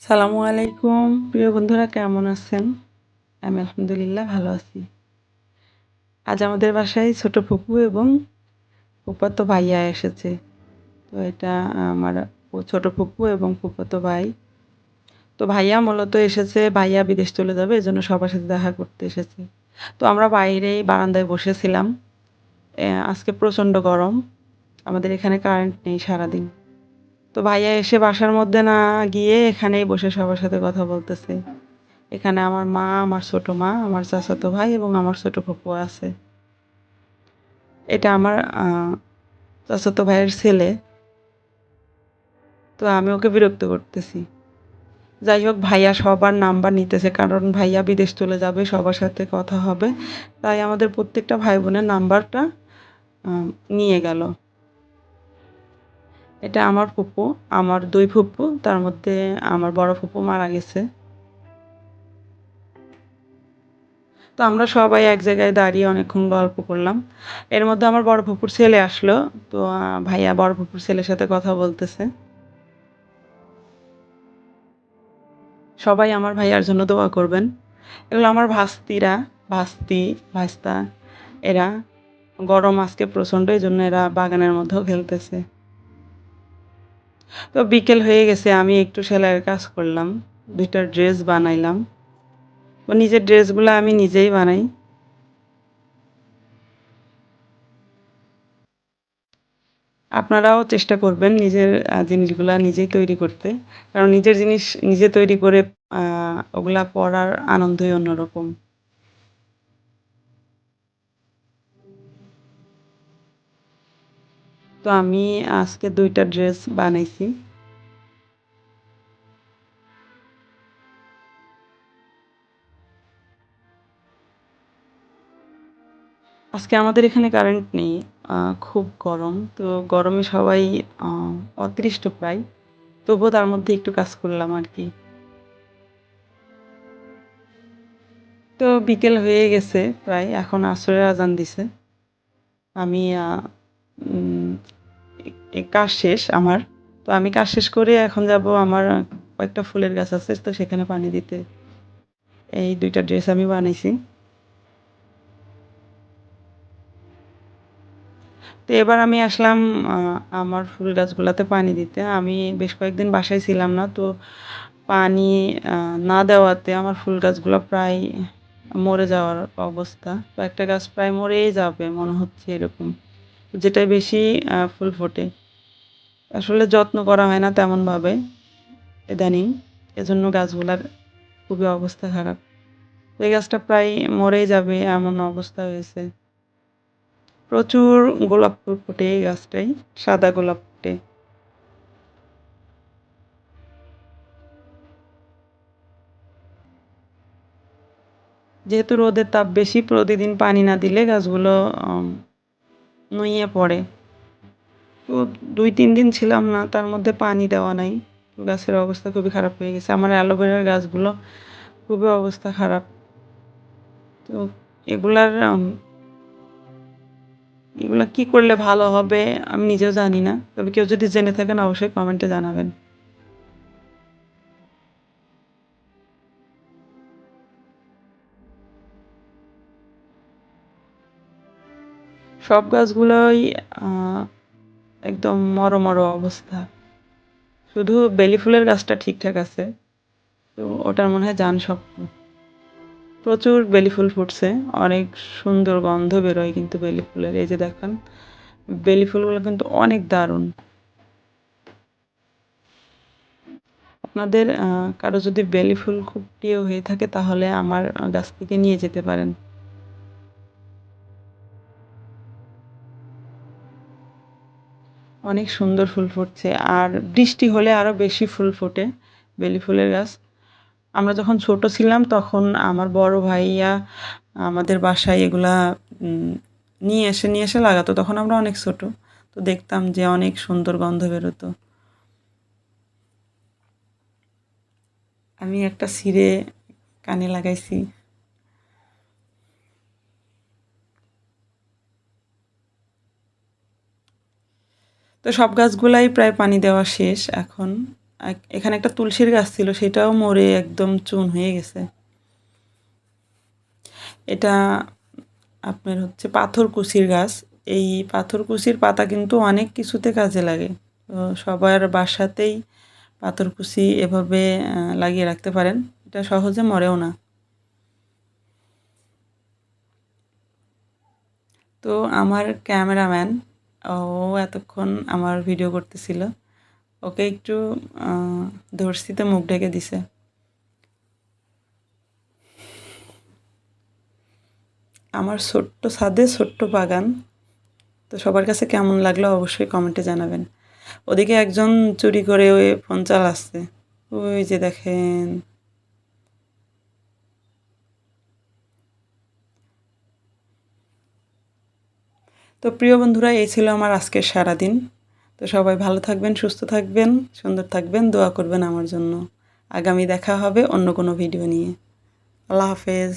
সালামু আলাইকুম প্রিয় বন্ধুরা, কেমন আছেন? আমি আলহামদুলিল্লাহ ভালো আছি। আজ আমাদের বাসায় ছোট ফুপু এবং ফুফাতো ভাইয়া এসেছে। তো এটা আমার ছোট ফুপু এবং ফুফাতো ভাই। তো ভাইয়া মূলত এসেছে, ভাইয়া বিদেশ চলে যাবে, এজন্য সবার সাথে দেখা করতে এসেছে। তো আমরা বাইরেই বারান্দায় বসেছিলাম। আজকে প্রচণ্ড গরম, আমাদের এখানে কারেন্ট নেই সারাদিন। তো ভাইয়া এসে বাসার মধ্যে না গিয়ে এখানেই বসে সবার সাথে কথা বলতেছে। এখানে আমার মা, আমার ছোট মা, আমার চাচাতো ভাই এবং আমার ছোট ফুপু আছে। এটা আমার চাচাতো ভাইয়ের ছেলে। তো আমি ওকে বিরক্ত করতেছি। যাই হোক, ভাইয়া সবার নাম্বার নিতেছে, কারণ ভাইয়া বিদেশ চলে যাবে, সবার সাথে কথা হবে। তাই আমাদের প্রত্যেকটা ভাই বোনের নাম্বারটা নিয়ে গেল। এটা আমার ফুপু, আমার দুই ফুপু, তার মধ্যে আমার বড় ফুপু মারা গেছে। তো আমরা সবাই এক জায়গায় দাঁড়িয়ে অনেকক্ষণ গল্প করলাম। এর মধ্যে আমার বড় ফুপুর ছেলে আসলো। তো ভাইয়া বড় ফুপুর ছেলের সাথে কথা বলতেছে। সবাই আমার ভাইয়ার জন্য দোয়া করবেন। এগুলো আমার ভাস্তিরা, ভাস্তি, ভাস্তা। এরা গরম আজকে প্রচণ্ড, এই জন্য এরা বাগানের মধ্যেও খেলতেছে। তো বিকেল হয়ে গেছে, আমি একটু সেলাইয়ের কাজ করলাম, দুইটা ড্রেস বানাইলাম। তো নিজের ড্রেসগুলো আমি নিজেই বানাই। আপনারাও চেষ্টা করবেন নিজের জিনিসগুলা নিজেই তৈরি করতে, কারণ নিজের জিনিস নিজে তৈরি করে ওগুলা পরার আনন্দই অন্যরকম। তো আমি আজকে দুইটা ড্রেস বানাইছি। আজকে আমাদের এখানে কারেন্ট নেই। খুব গরম, তো গরমে সবাই অতৃষ্ট প্রায়। তবুও তার মধ্যে একটু কাজ করলাম আর কি। তো বিকেল হয়ে গেছে প্রায়, এখন আসরের আজান দিছে। আমি কাজ শেষ আমার। তো আমি কাজ শেষ করে এখন যাব, আমার কয়েকটা ফুলের গাছ আছে, তো সেখানে পানি দিতে। এই দুইটা ড্রেস আমি বানাইছি। তো এবার আমি আসলাম আমার ফুল গাছগুলাতে পানি দিতে। আমি বেশ কয়েকদিন বাসায় ছিলাম না, তো পানি না দেওয়াতে আমার ফুল গাছগুলো প্রায় মরে যাওয়ার অবস্থা। কয়েকটা গাছ প্রায় মরেই যাবে মনে হচ্ছে এরকম, যেটায় বেশি ফুল ফোটে। আসলে যত্ন করা হয় না তেমনভাবে ইদানিং, এজন্য গাছগুলার খুবই অবস্থা খারাপ। এই গাছটা প্রায় মরেই যাবে এমন অবস্থা হয়েছে। প্রচুর গোলাপ ফুল ফোটে এই গাছটায়, সাদা গোলাপ ফোটে। যেহেতু রোদের তাপ বেশি, প্রতিদিন পানি না দিলে গাছগুলো নুইয়ে পড়ে। তো ২-৩ দিন ছিলাম না, তার মধ্যে পানি দেওয়া নাই। গাছের অবস্থা খুবই খারাপ হয়ে গেছে। আমার অ্যালোভেরার গাছগুলো খুবই অবস্থা খারাপ। তো এগুলার এগুলা কি করলে ভালো হবে আমি নিজেও জানি না। তবে কেউ যদি জেনে থাকেন অবশ্যই কমেন্টে জানাবেন। সব গাছগুলোই আ একদম মর অবস্থা। শুধু বেলি ফুলের গাছটা ঠিকঠাক আছে। তো ওটার মনে হয় জানশক্ত। প্রচুর বেলি ফুল ফুটছে, অনেক সুন্দর গন্ধ বেরোয় কিন্তু বেলি ফুলের। এই যে দেখেন, বেলি ফুলগুলো কিন্তু অনেক দারুণ। আপনাদের কারো যদি বেলি ফুল খুব প্রিয় হয়ে থাকে তাহলে আমার গাছ থেকে নিয়ে যেতে পারেন। অনেক সুন্দর ফুল ফুটছে, আর বৃষ্টি হলে আরো বেশি ফুল ফোটে বেলি ফুলের গাছ। আমরা যখন ছোট ছিলাম তখন আমার বড় ভাইয়া আমাদের বাসায় এগুলা উম নিয়ে এসে লাগাতো। তখন আমরা অনেক ছোট। তো দেখতাম যে অনেক সুন্দর গন্ধ বেরোতো। আমি একটা ছিঁড়ে কানে লাগাইছি। তো সব গাছগুলাই প্রায় পানি দেওয়া শেষ এখন। এখানে একটা তুলসীর গাছ ছিল, সেটাও মরে একদম চুন হয়ে গেছে। এটা আপনার হচ্ছে পাথরকুচির গাছ। এই পাথরকুচির পাতা কিন্তু অনেক কিছুতে কাজে লাগে। তো সবার বাসাতেই পাথরকুচি এভাবে লাগিয়ে রাখতে পারেন, এটা সহজে মরেও না। তো আমার ক্যামেরাম্যান ও এতক্ষণ আমার ভিডিও করতেছিল, ওকে একটু ধরছি তো মুখ ঢেকে দিছে। আমার ছোট্ট ছাদে ছোট্ট বাগান। তো সবার কাছে কেমন লাগলো অবশ্যই কমেন্টে জানাবেন। ওদিকে একজন চুরি করে ওই ফোন চালাচ্ছে, ওই যে দেখেন। তো প্রিয় বন্ধুরা, এই ছিল আমার আজকের সারাদিন। তো সবাই ভালো থাকবেন, সুস্থ থাকবেন, সুন্দর থাকবেন, দোয়া করবেন আমার জন্য। আগামী দেখা হবে অন্য কোনো ভিডিও নিয়ে। আল্লাহ হাফেজ।